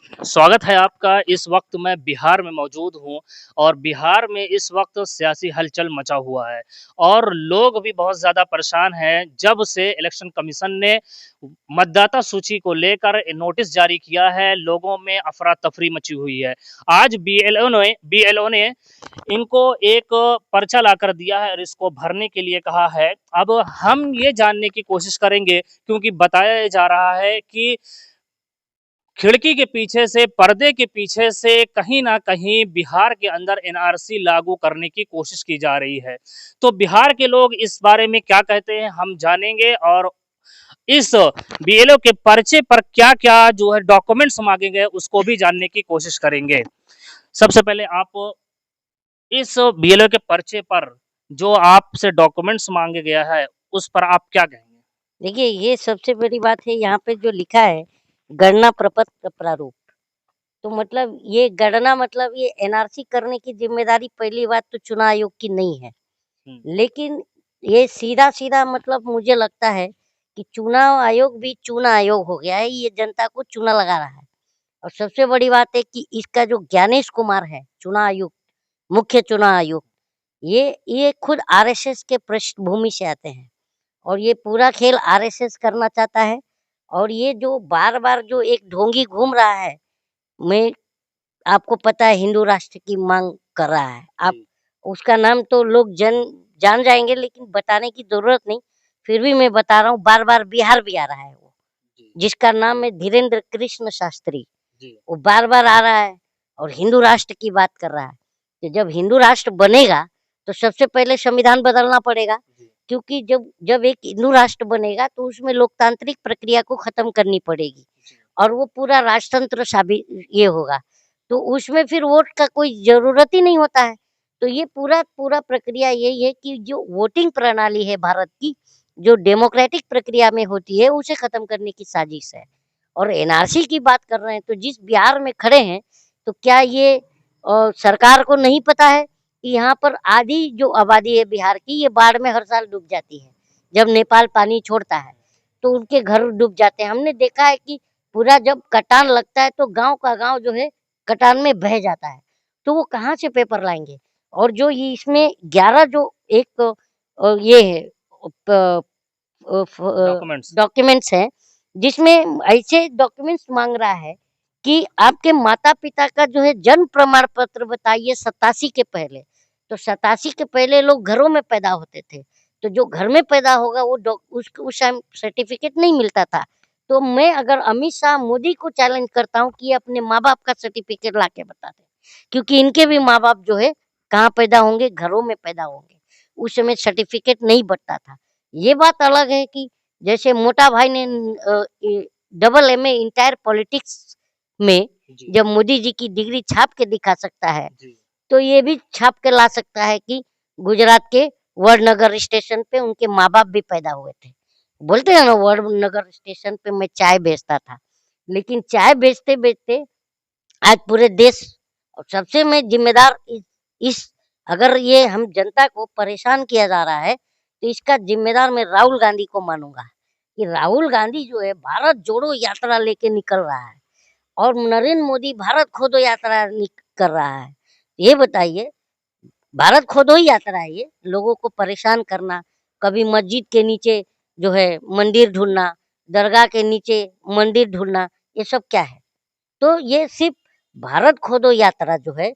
स्वागत है आपका। इस वक़्त मैं बिहार में मौजूद हूँ और बिहार में इस वक़्त सियासी हलचल मचा हुआ है और लोग भी बहुत ज़्यादा परेशान हैं, जब से इलेक्शन कमीशन ने मतदाता सूची को लेकर नोटिस जारी किया है, लोगों में अफ़रा-तफ़री मची हुई है। आज बीएलओ ने इनको एक पर्चा लाकर दिया है और इसको भरने के लिए कहा है। अब हम ये जानने की कोशिश करेंगे क्योंकि बताया जा रहा है कि खिड़की के पीछे से, पर्दे के पीछे से कहीं न कहीं बिहार के अंदर एनआरसी लागू करने की कोशिश की जा रही है। तो बिहार के लोग इस बारे में क्या कहते हैं, हम जानेंगे और इस बीएलओ के पर्चे पर क्या-क्या जो है डॉक्यूमेंट्स माँगे गए, उसको भी जानने की कोशिश करेंगे। सबसे पहले आप इस बीएलओ के पर्चे पर जो आपसे डॉक्यूमेंट्स माँगे गया है, उस पर आप क्या कहेंगे? देखिए, ये सबसे बड़ी बात है यहाँ पे जो लिखा है, गणना प्रपत्र प्रारूप। तो मतलब ये गणना मतलब ये एनआरसी करने की ज़िम्मेदारी पहली बात तो चुनाव आयोग की नहीं है। हुँ, लेकिन ये सीधा-सीधा मतलब मुझे लगता है कि चुनाव आयोग भी चूना आयोग हो गया है, ये जनता को चूना लगा रहा है। और सबसे बड़ी बात है कि इसका जो ज्ञानेश कुमार है, चुनाव आयुक्त, मुख्य चुनाव आयुक्त, ये खुद आरएसएस के पृष्ठभूमि से आते हैं। और ये पूरा खेल आरएसएस करना चाहता है और ये जो बार-बार जो एक ढोंगी घूम रहा है, मैं आपको पता है हिंदू राष्ट्र की माँग कर रहा है। आप जी, उसका नाम तो लोग जान जाएँगे लेकिन बताने की ज़रूरत नहीं, फिर भी मैं बता रहा हूँ बार-बार बिहार भी आ रहा है वो, जी, जिसका नाम है धीरेन्द्र कृष्ण शास्त्री। जी, वो बार-बार आ रहा है और हिंदू राष्ट्र की बात कर रहा है। तो जब हिंदू राष्ट्र बनेगा, तो सबसे पहले संविधान बदलना पड़ेगा, जी, क्योंकि जब जब एक हिंदू राष्ट्र बनेगा, तो उसमें लोकतांत्रिक प्रक्रिया को खत्म करनी पड़ेगी जी, और वो पूरा राजतंत्र साबित ये होगा। तो उसमें फिर वोट का कोई ज़रूरत ही नहीं होता है। तो ये पूरा पूरा प्रक्रिया यही है कि जो वोटिंग प्रणाली है भारत की, जो डेमोक्रेटिक प्रक्रिया में होती है, उसे खत्म करने की साजिश है। और एनआरसी की बात कर रहे हैं, तो जिस बिहार में खड़े हैं, तो क्या ये सरकार को नहीं पता है कि यहाँ पर आधी जो आबादी है बिहार की, ये बाढ़ में हर साल डूब जाती है। जब नेपाल पानी छोड़ता है, तो उनके घर डूब जाते हैं। हमने देखा है कि पूरा जब कटान लगता है, तो गाँव का गाँव जो है, कटान में बह जाता है। तो वो कहाँ से पेपर लाएँगे? और जो ये इसमें 11 जो एक ये है प डॉक्यूमेंट्स। डॉक्यूमेंट्स हैं, जिसमें ऐसे डॉक्यूमेंट्स माँग रहा है कि आपके माता-पिता का जो है जन्म प्रमाण पत्र बताइए 87 के पहले। तो 87 के पहले लोग घरों में पैदा होते थे। तो जो घर में पैदा होगा वो उस टाइम सर्टिफ़िकेट नहीं मिलता था। तो मैं अगर अमित शाह, मोदी को चैलेंज करता हूँ कि ये अपने माँ-बाप का सर्टिफ़िकेट लाके बता दें। क्योंकि इनके भी माँ-बाप जो है कहाँ पैदा होंगे? घरों में पैदा होंगे। उस समय सर्टिफ़िकेट नहीं बँटता था। ये बात अलग है कि जैसे मोटा भाई ने डबल एमए इंटायर पॉलिटिक्स में जी, जब मोदी जी की डिग्री छाप के दिखा सकता है, जी, तो ये भी छाप के ला सकता है कि गुजरात के वडनगर स्टेशन पे उनके माँ-बाप भी पैदा हुए थे। बोलते हैं ना वडनगर स्टेशन पे मैं चाय बेचता था। लेकिन चाय बेचते-बेचते आज पूरे देश और सबसे मैं ज़िम्मेदार इस अगर ये हम जनता को परेशान किया जा रहा है, तो इसका ज़िम्मेदार मैं राहुल गांधी को मानूँगा, कि राहुल गांधी जो है भारत जोड़ो यात्रा लेके निकल रहा है और नरेंद्र मोदी भारत खोदो यात्रा कर रहा है। ये बताइए भारत खोदो ही यात्रा है ये, लोगों को परेशान करना, कभी मस्जिद के नीचे जो है मंदिर ढूँढना, दरगाह के नीचे मंदिर ढूँढना, ये सब क्या है? तो ये सिर्फ़ भारत खोदो यात्रा जो है,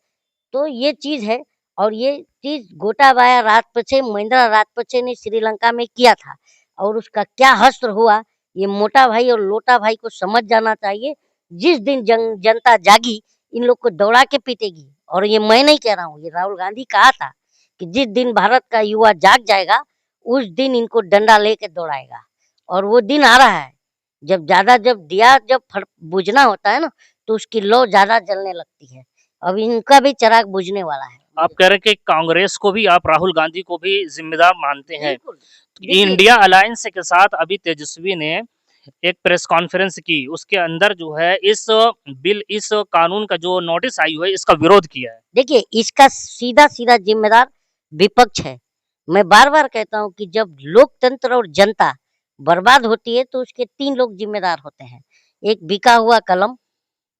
तो ये चीज़ है और ये चीज़ गोटाबाया राजपक्षे, महिंद्रा राजपक्षे ने श्रीलंका में किया था और उसका क्या हश्र हुआ, ये मोटा भाई और लोटा भाई को समझ जाना चाहिए। जिस दिन जनता जागी, इन लोग को दौड़ा के पीटेगी और ये मैं नहीं कह रहा हूँ, ये राहुल गांधी कहा था कि जिस दिन भारत का युवा जाग जाएगा, उस दिन इनको डंडा लेके दौड़ाएगा और वो दिन आ रहा है। जब दिया जब फड़ बुझना होता है ना, तो उसकी लौ ज़्यादा जलने लगती है। अब इनका भी चिराग बुझने वाला है, आप मुझे कह रहे हैं कि कांग्रेस को भी आप राहुल गांधी को भी ज़िम्मेदार मानते हैं। बिल्कुल। देखिए इंडिया अलायंस के साथ अभी तेजस्वी ने एक प्रेस कॉन्फ्रेंस की, उसके अंदर जो है इस कानून का जो नोटिस आई हुई है, इसका विरोध किया है। देखिए इसका सीधा-सीधा ज़िम्मेदार विपक्ष है। मैं बार-बार कहता हूँ कि जब लोकतंत्र और जनता बर्बाद होती है, तो उसके 3 लोग ज़िम्मेदार होते हैं। एक बिका हुआ कलम,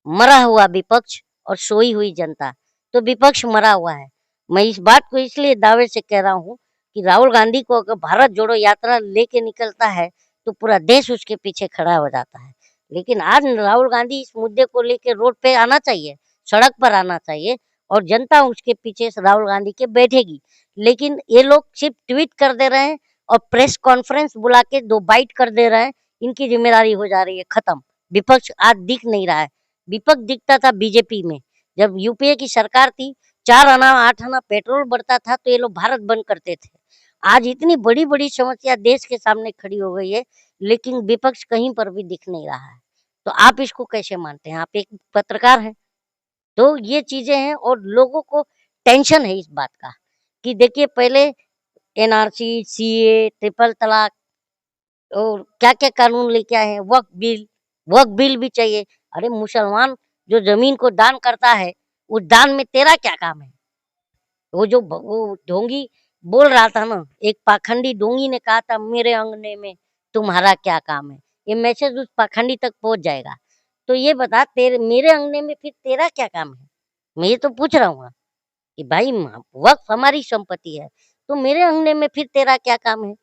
मरा हुआ विपक्ष और सोई हुई जनता। तो विपक्ष मरा हुआ है। मैं इस बात को इसलिए दावे से कह रहा हूँ कि राहुल गांधी को अगर भारत जोड़ो यात्रा लेके निकलता है तो पूरा देश उसके पीछे खड़ा हो जाता है। लेकिन आज राहुल गांधी इस मुद्दे को लेके रोड पे आना चाहिए, सड़क पर आना चाहिए और जनता उसके पीछे से राहुल गांधी के बैठेगी। लेकिन ये लोग सिर्फ ट्वीट कर दे रहे हैं और प्रेस कॉन्फ्रेंस बुला के 2 बाइट कर दे रहे हैं। इनकी जिम्मेदारी हो जा रही है खत्म। विपक्ष आज दिख नहीं रहा है। विपक्ष दिखता था बीजेपी में। जब यूपीए की सरकार थी, 4 आना 8 आना पेट्रोल बढ़ता था तो ये लोग भारत बंद करते थे। आज इतनी बड़ी-बड़ी समस्या देश के सामने खड़ी हो गई है, लेकिन विपक्ष कहीं पर भी दिख नहीं रहा है। तो आप इसको कैसे मानते हैं? आप एक पत्रकार हैं। तो ये चीज़ें हैं और लोगों को टेंशन है इस बात का कि देखिए पहले एनआरसी, सीए, ट्रिपल तलाक और क्या-क्या कानून लेके आए हैं, वक्फ बिल भी चाहिए। अरे मुसलमान जो ज़मीन को दान करता है, उस दान में तेरा क्या काम है? वो ढोंगी बोल रहा था ना, एक पाखंडी ढोंगी ने कहा था मेरे अंगने में तुम्हारा क्या काम है? ये मैसेज उस पाखंडी तक पहुँच जाएगा। तो ये बता तेरे मेरे अंगने में फिर तेरा क्या काम है? मैं ये तो पूछ रहा हूँ ना कि भाई वक़्फ़ हमारी संपत्ति है, तो मेरे अंगने में फिर तेरा क्या काम है?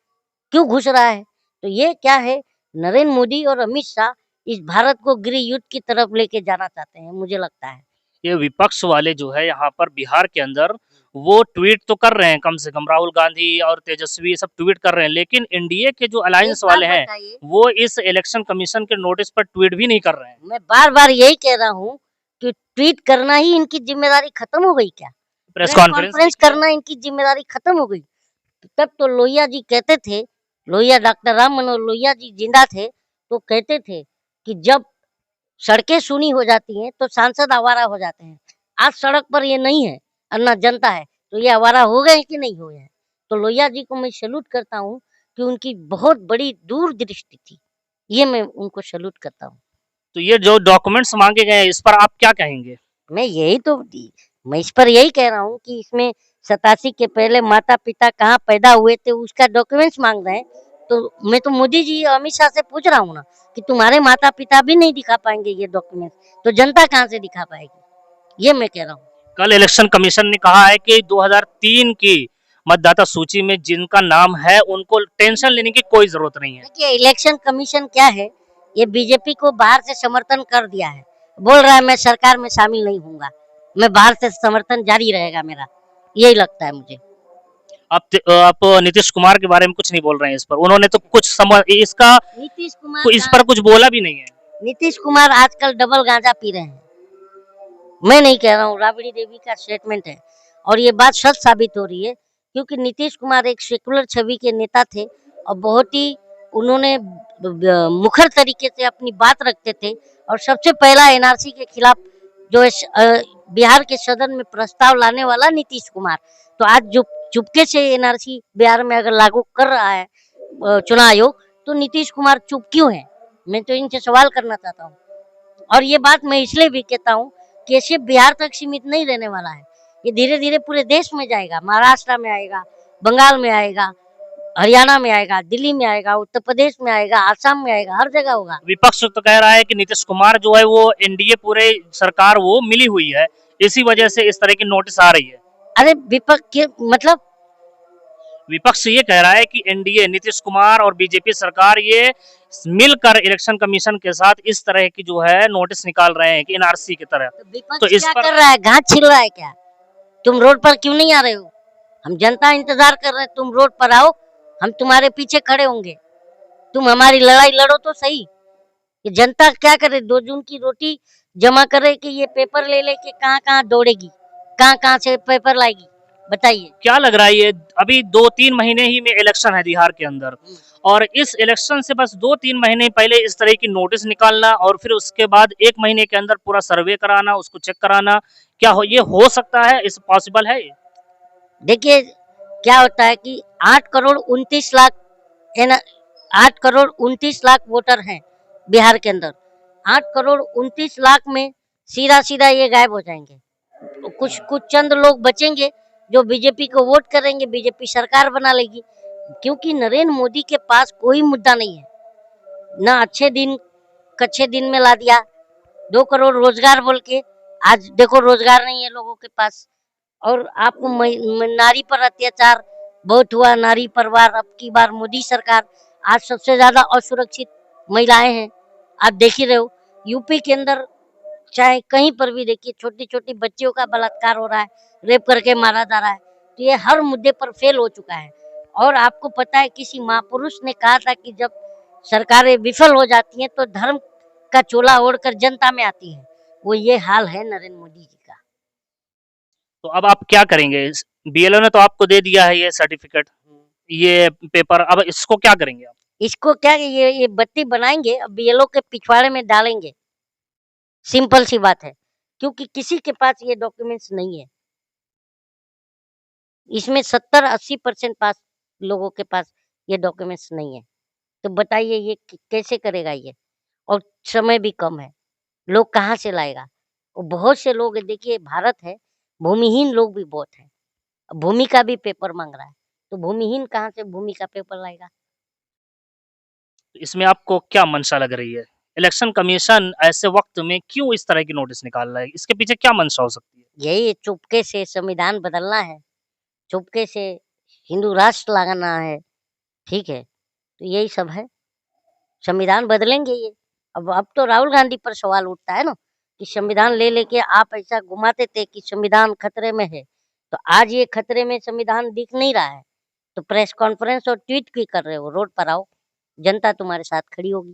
क्यों घुस रहा है? तो ये क्या है, नरेंद्र मोदी और अमित शाह इस भारत को गृह युद्ध की तरफ लेके जाना चाहते हैं, मुझे लगता है। ये विपक्ष वाले जो है यहाँ पर बिहार के अंदर वो ट्वीट तो कर रहे हैं, कम से कम राहुल गांधी और तेजस्वी सब ट्वीट कर रहे हैं, लेकिन एनडीए के जो एक अलायंस बात वाले हैं बताइए, वो इस इलेक्शन कमीशन के नोटिस पर ट्वीट भी नहीं कर रहे हैं। मैं बार-बार यही कह रहा हूँ कि ट्वीट करना ही इनकी ज़िम्मेदारी खत्म हो गई क्या? प्रेस प्रेस कॉन्फ्रेंस भी कॉन्फ्रेंस किया। करना इनकी ज़िम्मेदारी खत्म हो गई। तब तो लोहिया जी कहते थे, लोहिया डॉक्टर राम मनोहर लोहिया जी जिंदा थे, तो कहते थे कि जब सड़कें सूनी हो जाती हैं, तो सांसद आवारा हो जाते हैं। आज सड़क पर ये नहीं है और ना जनता है, तो ये आवारा हो गए कि नहीं हुए हैं? तो लोहिया जी को मैं सैल्यूट करता हूँ कि उनकी बहुत बड़ी दूरदृष्टि थी। ये मैं उनको सैल्यूट करता हूँ। तो ये जो डॉक्यूमेंट्स मांगे गए हैं इस पर आप क्या कहेंगे? मैं यही तो मैं इस पर यही कह रहा हूँ कि इसमें 87 के पहले माता-पिता कहाँ पैदा हुए थे उसका डॉक्यूमेंट्स माँग रहे हैं। तो मैं तो मोदी जी और अमित शाह से पूछ रहा हूँ ना कि तुम्हारे माता-पिता भी नहीं दिखा पाएँगे ये डॉक्यूमेंट्स, तो जनता कहाँ से दिखा पाएगी? ये मैं कह रहा हूँ। कल इलेक्शन कमीशन ने कहा है कि 2003 की मतदाता सूची में जिनका नाम है उनको टेंशन लेने की कोई जरूरत नहीं है। देखिए इलेक्शन कमीशन क्या है, ये बीजेपी को बाहर से समर्थन कर दिया है। बोल रहा है मैं सरकार में शामिल नहीं होऊँगा, मैं बाहर से समर्थन जारी रहेगा मेरा, यही लगता है मुझे। आप नीतीश कुमार के बारे में कुछ नहीं बोल रहे हैं इस पर, उन्होंने तो कुछ नीतीश कुमार इस का पर कुछ बोला भी नहीं है। नीतीश कुमार आजकल डबल गांजा पी रहे हैं। मैं नहीं कह रहा हूँ, राबड़ी देवी का स्टेटमेंट है और ये बात सच साबित हो रही है क्योंकि नीतीश कुमार एक सेकुलर छवि के नेता थे और बहुत ही उन्होंने मुखर तरीके से अपनी बात रखते थे और सबसे पहला एनआरसी के खिलाफ जो है बिहार के सदन में प्रस्ताव लाने वाला नीतीश कुमार। तो आज जो चुपके से एनआरसी बिहार में अगर लागू कर रहा है चुनाव आयोग, तो नीतीश कुमार चुप क्यों है? मैं तो इनसे सवाल करना चाहता हूँ। और ये बात मैं इसलिए भी कहता हूँ कि ये सिर्फ बिहार तक सीमित नहीं रहने वाला है। ये धीरे-धीरे पूरे देश में जाएगा, महाराष्ट्र में आएगा, बंगाल में आएगा, हरियाणा में आएगा, दिल्ली में आएगा, उत्तर प्रदेश में आएगा, आसाम में आएगा, हर जगह होगा। विपक्ष तो कह रहा है कि नीतीश कुमार जो है वो एनडीए पूरे सरकार वो मिली हुई है, इसी वजह से इस तरह की नोटिस आ रही है। अरे विपक्ष के मतलब विपक्ष ये कह रहा है कि एनडीए नीतीश कुमार और बीजेपी सरकार ये मिलकर इलेक्शन कमीशन के साथ इस तरह की जो है नोटिस निकाल रहे हैं कि एनआरसी की तरह। तो तो विपक्ष इस क्या पर कर रहा है? घास छील रहा है क्या? तुम रोड पर क्यों नहीं आ रहे हो? हम जनता इंतजार कर रहे हैं, तुम रोड पर आओ, हम तुम्हारे पीछे खड़े होंगे। तुम हमारी लड़ाई लड़ो तो सही। ये जनता क्या करे? 2 जून की रोटी जमा करे कि ये पेपर ले लेके कहाँ-कहाँ दौड़ेगी, कहाँ-कहाँ से पेपर लाएगी? बताइए। क्या लग रहा है ये अभी 2-3 महीने ही में इलेक्शन है बिहार के अंदर और इस इलेक्शन से बस 2-3 महीने पहले इस तरह की नोटिस निकालना और फिर उसके बाद 1 महीने के अंदर पूरा सर्वे कराना, उसको चेक कराना, क्या हो ये हो सकता है? इस पॉसिबल है ये? देखिए क्या होता है कि 8 करोड़ 29 लाख है ना, 8 करोड़ 29 लाख वोटर हैं बिहार के अंदर। 8 करोड़ 29 लाख में सीधा-सीधा ये गायब हो जाएंगे। तो कुछ कुछ चंद लोग बचेंगे जो बीजेपी को वोट करेंगे, बीजेपी सरकार बना लेगी। क्योंकि नरेंद्र मोदी के पास कोई मुद्दा नहीं है। ना अच्छे दिन कच्छे दिन में ला दिया, 2 करोड़ रोजगार बोल के आज देखो रोजगार नहीं है लोगों के पास। और आपको नारी पर अत्याचार बहुत हुआ, नारी परिवार। अब की बार मोदी सरकार, आज सबसे ज्यादा असुरक्षित महिलाएं हैं। आप देख ही रहे हो यूपी के अंदर, चाहे कहीं पर भी देखिए छोटी छोटी बच्चियों का बलात्कार हो रहा है, रेप करके मारा जा रहा है। तो ये हर मुद्दे पर फेल हो चुका है। और आपको पता है किसी महापुरुष ने कहा था कि जब सरकारें विफल हो जाती हैं तो धर्म का चोला ओढ़कर जनता में आती है। वो ये हाल है नरेंद्र मोदी जी का। तो अब आप क्या करेंगे? बीएलओ ने तो आपको दे दिया है ये सर्टिफिकेट, ये पेपर, अब इसको क्या करेंगे आप? इसको क्या ये बत्ती बनाएंगे, अब बीएलओ के पिछवाड़े में डालेंगे। सिंपल सी बात है, क्योंकि किसी के पास ये डॉक्यूमेंट्स नहीं है। इसमें 70-80% पास लोगों के पास ये डॉक्यूमेंट्स नहीं है। तो बताइए ये कैसे करेगा ये? और समय भी कम है, लोग कहाँ से लाएगा? और बहुत से लोग देखिए भारत है, भूमिहीन लोग भी बहुत हैं। अब भूमि का भी पेपर मांग रहा है, तो भूमिहीन कहाँ से भूमि का पेपर लाएगा? इसमें आपको क्या मंशा लग रही है? इलेक्शन कमीशन ऐसे वक्त में क्यों इस तरह की नोटिस निकाल रहा है? इसके पीछे क्या मंशा हो सकती है? यही चुपके से संविधान बदलना है, चुपके से हिंदू राष्ट्र लगाना है, ठीक है? तो यही सब है, संविधान बदलेंगे ये। अब तो राहुल गांधी पर सवाल उठता है ना कि संविधान ले लेके आप ऐसा घुमाते थे कि संविधान खतरे में है। तो आज ये खतरे में संविधान दिख नहीं रहा है, तो प्रेस कॉन्फ्रेंस और ट्वीट क्यों कर रहे हो? रोड पर आओ, जनता तुम्हारे साथ खड़ी होगी।